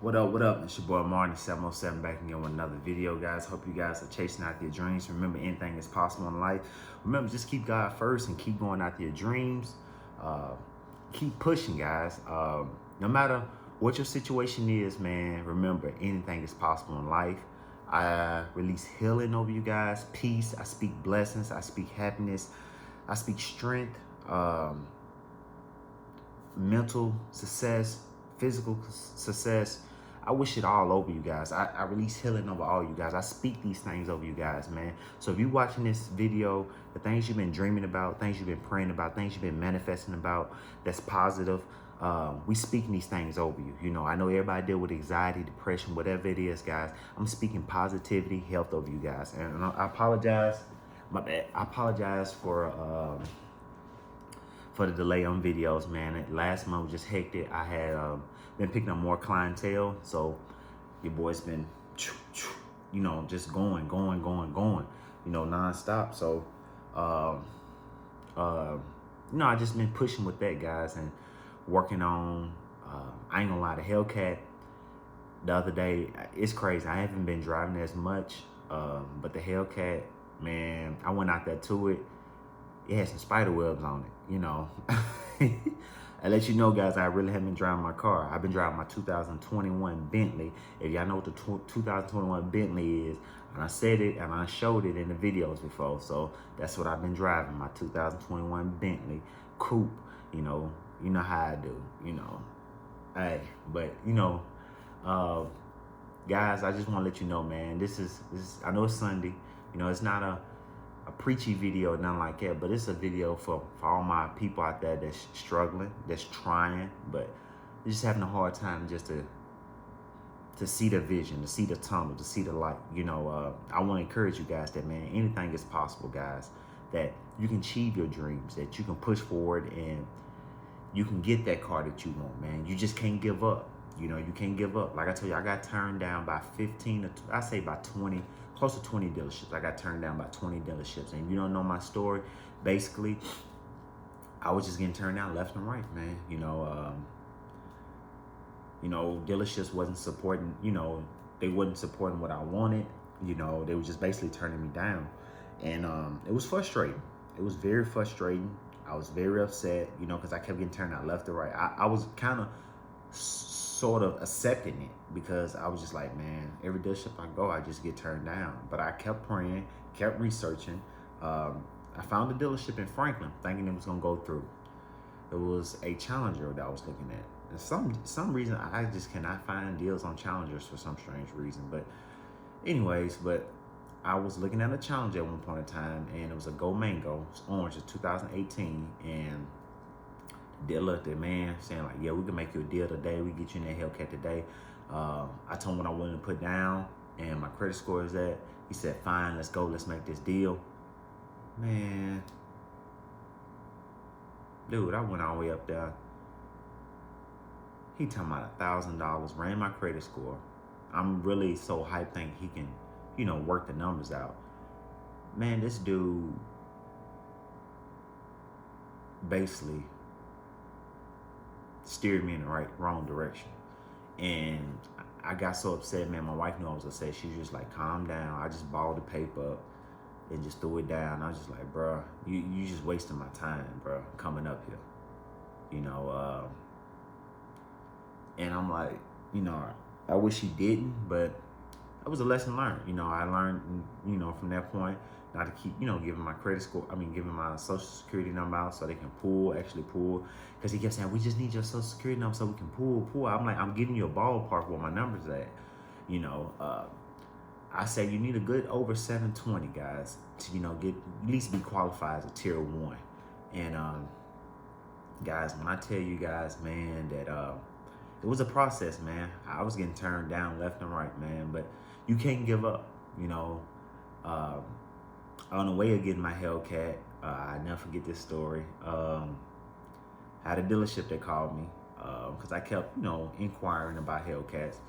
What up? It's your boy Martin 707 back again with another video, guys. Hope you guys are chasing after your dreams. Remember, anything is possible in life. Remember, just keep God first and keep going after your dreams. Keep pushing, guys. No matter what your situation is, man, remember, anything is possible in life. I release healing over you guys, peace. I speak blessings. I speak happiness. I speak strength, mental success, physical success. I wish it all over you guys. I release healing over all you guys. I speak these things over you guys, man. So if you're watching this video, the things you've been dreaming about, things you've been praying about, things you've been manifesting about, that's positive, we speaking these things over you. You know, I know everybody deal with anxiety, depression, whatever it is, guys. I'm speaking positivity, health over you guys. And I apologize. My bad. I apologize for the delay on videos, man. Last month was just hectic. I had been picking up more clientele, so your boy's been, you know, just going, you know, nonstop. So, you know, I just been pushing with that, guys, and working on. I ain't gonna lie, the Hellcat. The other day, it's crazy. I haven't been driving as much, but the Hellcat, man, I went out there to it. It had some spider webs on it, you know. I let you know, guys, I really haven't been driving my car. I've been driving my 2021 Bentley. If y'all know what the 2021 Bentley is, and I said it and I showed it in the videos before. So that's what I've been driving, my 2021 Bentley coupe. You know how I do, you know. Hey, but you know, guys, I just want to let you know, man, this is I know it's Sunday. You know, it's not a preachy video, nothing like that, but it's a video for all my people out there that's struggling, that's trying, but they're just having a hard time just to see the vision, to see the tunnel, to see the light. You know, I want to encourage you guys that, man, anything is possible, guys, that you can achieve your dreams, that you can push forward and you can get that car that you want, man. You just can't give up. You know, you can't give up. Like I told you, I got turned down by 15 to, I say by 20, close to 20 dealerships. I got turned down by 20 dealerships. And if you don't know my story, basically, I was just getting turned down left and right, man. You know, dealerships wasn't supporting, you know, they wasn't supporting what I wanted. You know, they were just basically turning me down. And it was frustrating. It was very frustrating. I was very upset, you know, because I kept getting turned out left and right. I was kind of sort of accepting it because I was just like, man, every dealership I go, I just get turned down. But I kept praying, kept researching. I found a dealership in Franklin thinking it was going to go through. It was a Challenger that I was looking at. And some reason I just cannot find deals on Challengers for some strange reason. But anyways, I was looking at a Challenger at one point in time, and it was a Go Mango. It was orange. It's 2018, and dealer, the man saying like, yeah, we can make you a deal today. We get you in that Hellcat today. I told him what I wanted to put down and my credit score is at. He said, fine, let's go. Let's make this deal. Man, dude, I went all the way up there. He talking about $1,000, ran my credit score. I'm really so hyped, think he can, you know, work the numbers out. Man, this dude basically steered me in the wrong direction. And I got so upset, man. My wife knew I was upset. She was just like, calm down. I just balled the paper up and just threw it down. I was just like, bro, you just wasting my time, bro, coming up here. You know, and I'm like, you know, I wish he didn't, but it was a lesson learned. You know, I learned, you know, from that point not to keep, you know, giving my credit score, giving my social security number out so they can actually pull. Because he kept saying, we just need your social security number so we can pull. I'm like, I'm giving you a ballpark where my number's at. You know, I say you need a good over 720, guys, to, you know, get, at least be qualified as a tier 1. And guys, when I tell you guys, man, that it was a process, man. I was getting turned down left and right, man, but you can't give up, you know. On the way of getting my Hellcat, I never forget this story. I had a dealership that called me because I kept, you know, inquiring about Hellcats,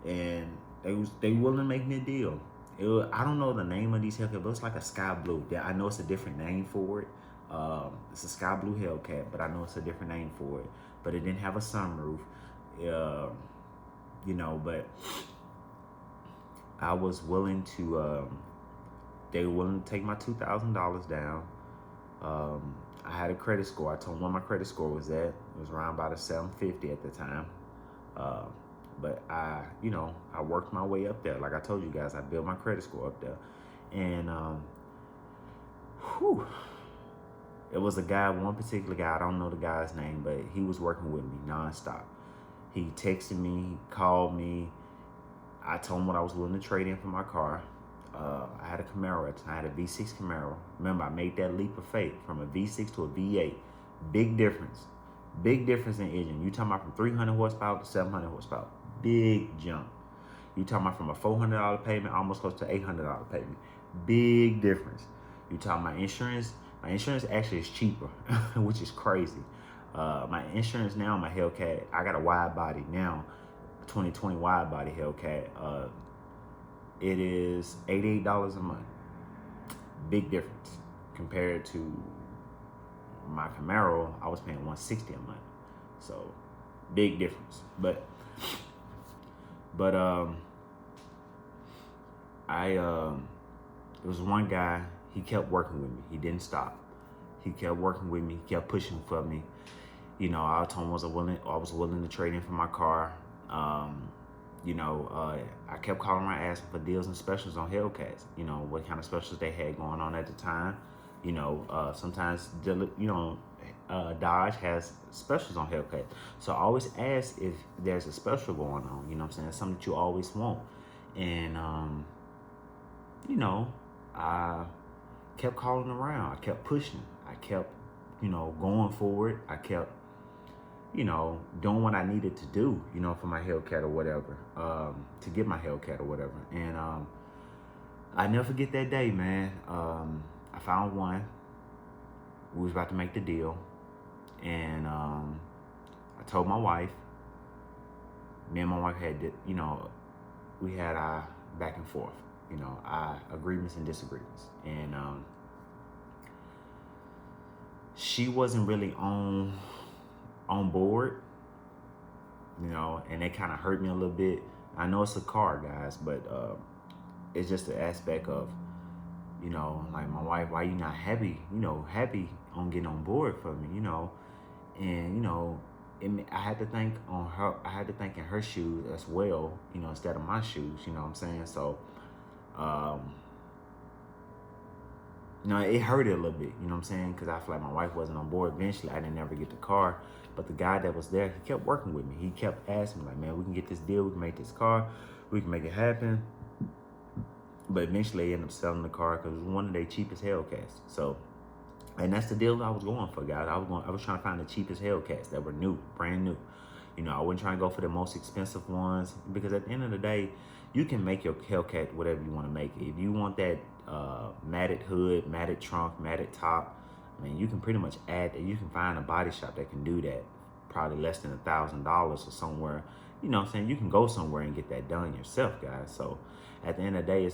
and they willing to make me a deal. I don't know the name of these Hellcats, but it's like a sky blue. I know it's a different name for it. It's a sky blue Hellcat, but I know it's a different name for it. But it didn't have a sunroof. you know, but I was willing to, they were willing to take my $2,000 down. I had a credit score. I told them what my credit score was at. It was around about a 750 at the time. But I worked my way up there. Like I told you guys, I built my credit score up there. And, it was a guy, one particular guy, I don't know the guy's name, but he was working with me nonstop. He texted me, he called me. I told him what I was willing to trade in for my car. I had a Camaro at the time. I had a V6 Camaro. Remember, I made that leap of faith from a V6 to a V8. Big difference. Big difference in engine. You talking about from 300 horsepower to 700 horsepower. Big jump. You talking about from a $400 payment almost close to $800 payment. Big difference. You talking about insurance. My insurance actually is cheaper, which is crazy. My insurance now, my Hellcat, I got a wide body now, 2020 wide body Hellcat. It is $88 a month. Big difference compared to my Camaro. I was paying $160 a month, so big difference. But there was one guy. He kept working with me. He didn't stop. He kept working with me. He kept pushing for me. You know, I told him I was willing to trade in for my car. I kept calling around asking for deals and specials on Hellcats. You know, what kind of specials they had going on at the time. You know, sometimes, Dodge has specials on Hellcat. So I always ask if there's a special going on. You know what I'm saying? It's something that you always want. And, I kept calling around. I kept pushing. I kept, going forward. I kept, doing what I needed to do, for my Hellcat or whatever, to get my Hellcat or whatever. And I never forget that day, man. I found one. We was about to make the deal. And I told my wife. Me and my wife had, we had our back and forth, our agreements and disagreements. And she wasn't really on board, and that kind of hurt me a little bit. I know it's a car, guys, but it's just the aspect of, like my wife, why you not happy, happy on getting on board for me, and, I had to think on her, I had to think in her shoes as well, instead of my shoes, you know what I'm saying? So, it hurt it a little bit, you know what I'm saying? Because I feel like my wife wasn't on board. Eventually, I didn't ever get the car. But the guy that was there, he kept working with me. He kept asking me, like, man, we can get this deal. We can make this car. We can make it happen. But eventually, they ended up selling the car because it was one of their cheapest Hellcats. So, and that's the deal I was going for, guys. I was trying to find the cheapest Hellcats that were new, brand new. I wasn't trying to go for the most expensive ones because at the end of the day, you can make your Hellcat whatever you want to make it. If you want that matted hood, matted trunk, matted top, I mean, you can pretty much add that. You can find a body shop that can do that, probably less than $1,000 or somewhere. You know what I'm saying? You can go somewhere and get that done yourself, guys. So at the end of the day,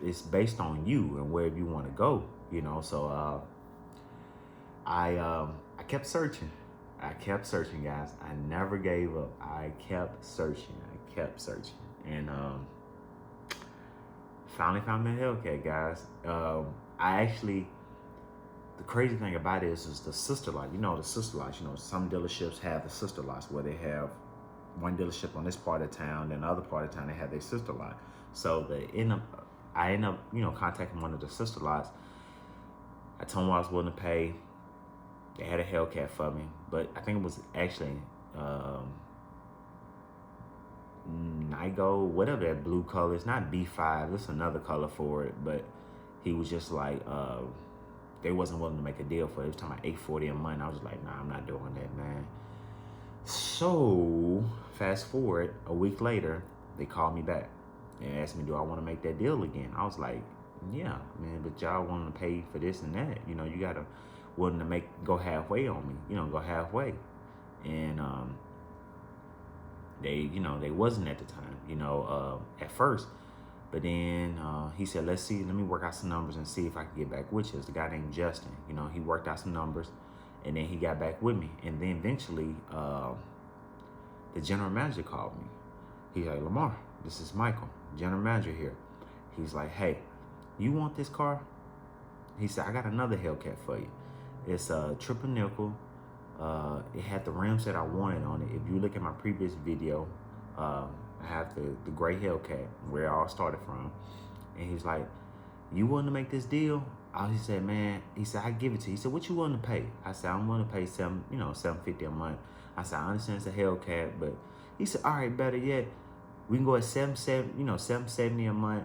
it's based on you and wherever you want to go, So I kept searching. I kept searching, guys. I never gave up. I kept searching. And finally found my Hellcat, guys. The crazy thing about it is the sister lot. The sister lots. Some dealerships have the sister lots where they have one dealership on this part of town, then the other part of town they have their sister lot. So I end up, contacting one of the sister lots. I told them what I was willing to pay. They had a Hellcat for me, but I think it was actually Nigo, whatever that blue color. It's not B5. It's another color for it, but he was just like, they wasn't willing to make a deal for it. It was talking about $840 a month. I was like, nah, I'm not doing that, man. So fast forward a week later, they called me back and asked me, do I want to make that deal again? I was like, yeah, man, but y'all want to pay for this and that. You gotta willing to go halfway on me. Go halfway, and they wasn't at the time. At first. But then he said, let me work out some numbers and see if I can get back with you. It's the guy named Justin. He worked out some numbers and then he got back with me. And then eventually the general manager called me. He's like, Lamar, this is Michael, general manager here. He's like, hey, you want this car? He said, I got another Hellcat for you. It's a triple nickel. It had the rims that I wanted on it. If you look at my previous video, I have the gray Hellcat, where it all started from. And he's like, you willing to make this deal? He said, man, he said, I give it to you. He said, what you willing to pay? I said, I'm willing to pay $750 a month. I said, I understand it's a Hellcat, but he said, all right, better yet, we can go at $770 a month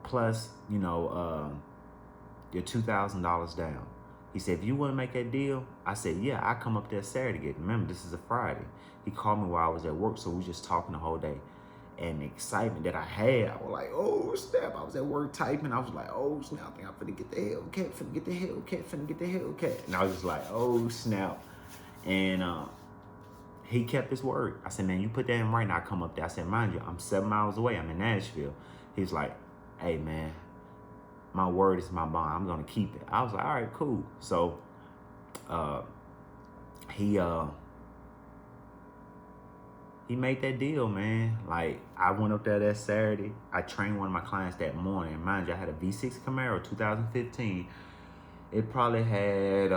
plus, your $2,000 down. He said, if you want to make that deal, I said, yeah, I come up there Saturday. Remember, this is a Friday. He called me while I was at work, so we was just talking the whole day. And the excitement that I had, I was like, oh, snap. I was at work typing. I was like, oh, snap. I think I'm finna get the Hellcat, finna get the Hellcat, finna get the Hellcat. And I was just like, oh, snap. And he kept his word. I said, man, you put that in right now, I come up there. I said, mind you, I'm 7 miles away. I'm in Nashville. He's like, hey, man, my word is my bond. I'm going to keep it. I was like, all right, cool. So he made that deal, man. Like, I went up there that Saturday. I trained one of my clients that morning. Mind you, I had a V6 Camaro 2015. It probably had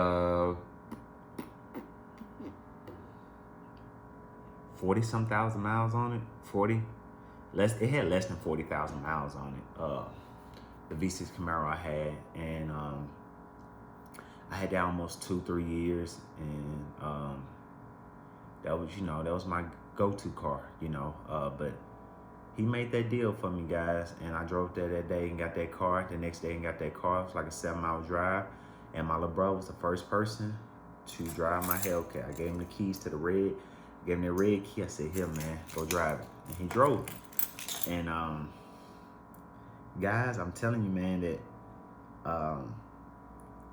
40-some thousand miles on it. 40. It had less than 40,000 miles on it. The V6 Camaro I had, and I had that almost 2-3 years, and that was my go-to car, but he made that deal for me, guys, and I drove there that day and got that car. The next day and got that car. It was like a 7-mile drive, and my little brother was the first person to drive my Hellcat. I gave him the keys to the red, gave him the red key. I said, here, man, go drive it, and he drove it. And guys, I'm telling you, man, that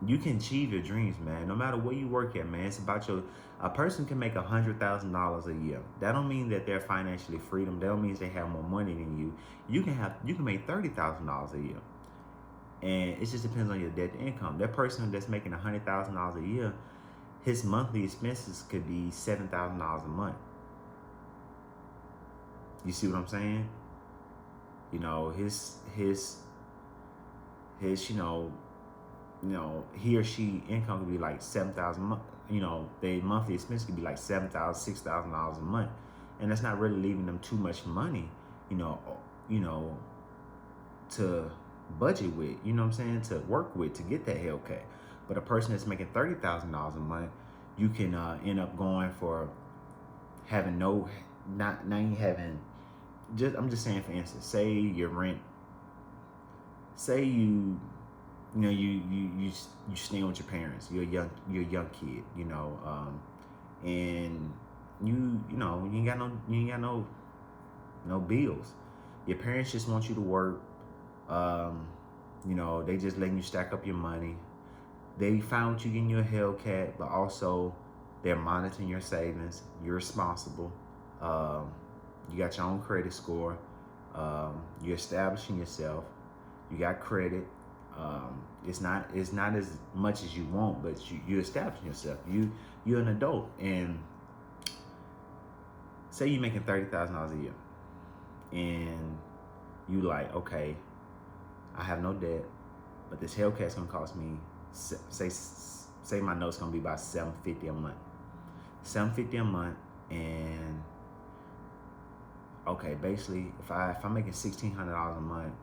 you can achieve your dreams, man. No matter where you work at, man. It's about a person can make $100,000 a year. That don't mean that they're financially freedom. That don't mean they have more money than you. You can make $30,000 a year. And it just depends on your debt to income. That person that's making $100,000 a year, his monthly expenses could be $7,000 a month. You see what I'm saying? He or she income could be like $7,000 a month. Their monthly expense could be like $7,000, $6,000 a month, and that's not really leaving them too much money, to budget with. You know what I'm saying? To work with to get that Hellcat. But a person that's making $30,000 a month, you can end up going for having I'm just saying, for instance, say your rent. Say you staying with your parents. You're a young kid, and you ain't got no bills. Your parents just want you to work. They just letting you stack up your money. They found you getting your Hellcat, but also they're monitoring your savings. You're responsible. You got your own credit score. You're establishing yourself. You got credit. It's not as much as you want, but you're establishing yourself. You're an adult, and say you're making $30,000 a year, and you like, okay, I have no debt, but this Hellcat's gonna cost me, say my note's gonna be about $750 a month. $750 a month, and okay, basically, if I'm making $1,600 a month,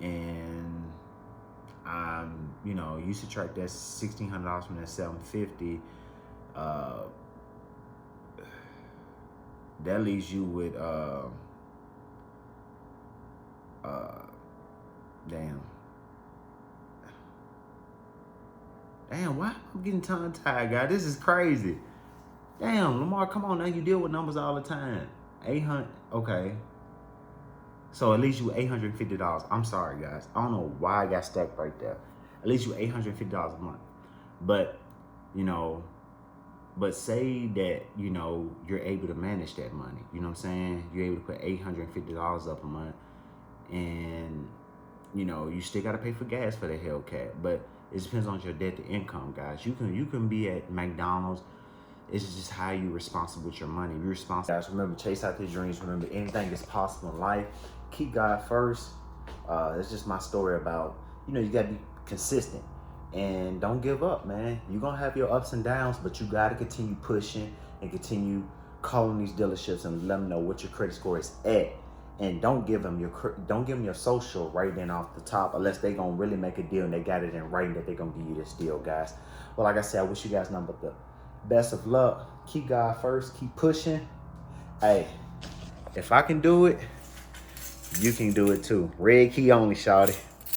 and you subtract that $1,600 from that $750, that leaves you with damn, why I'm getting tongue-tied, guys? This is crazy. Damn, Lamar, come on now, you deal with numbers all the time. 800, okay. So at least you $850. I'm sorry, guys. I don't know why I got stuck right there. At least you $850 a month. But, but say that, you're able to manage that money. You know what I'm saying? You're able to put $850 up a month. And, you still got to pay for gas for the Hellcat. But it depends on your debt to income, guys. You can be at McDonald's, It's just how you responsible with your money. If you're responsible, guys, remember, chase out your dreams. Remember, anything is possible in life. Keep God first. It's just my story about, you know, you got to be consistent and don't give up, man. You're going to have your ups and downs, but you got to continue pushing and continue calling these dealerships and let them know what your credit score is at. And don't give them your social right then off the top, unless they gonna really make a deal and they got it in writing that they're gonna give you this deal, guys. Well, like I said, I wish you guys nothing but the best of luck. Keep God first. Keep pushing. Hey, if I can do it, you can do it too. Red key only, shawty.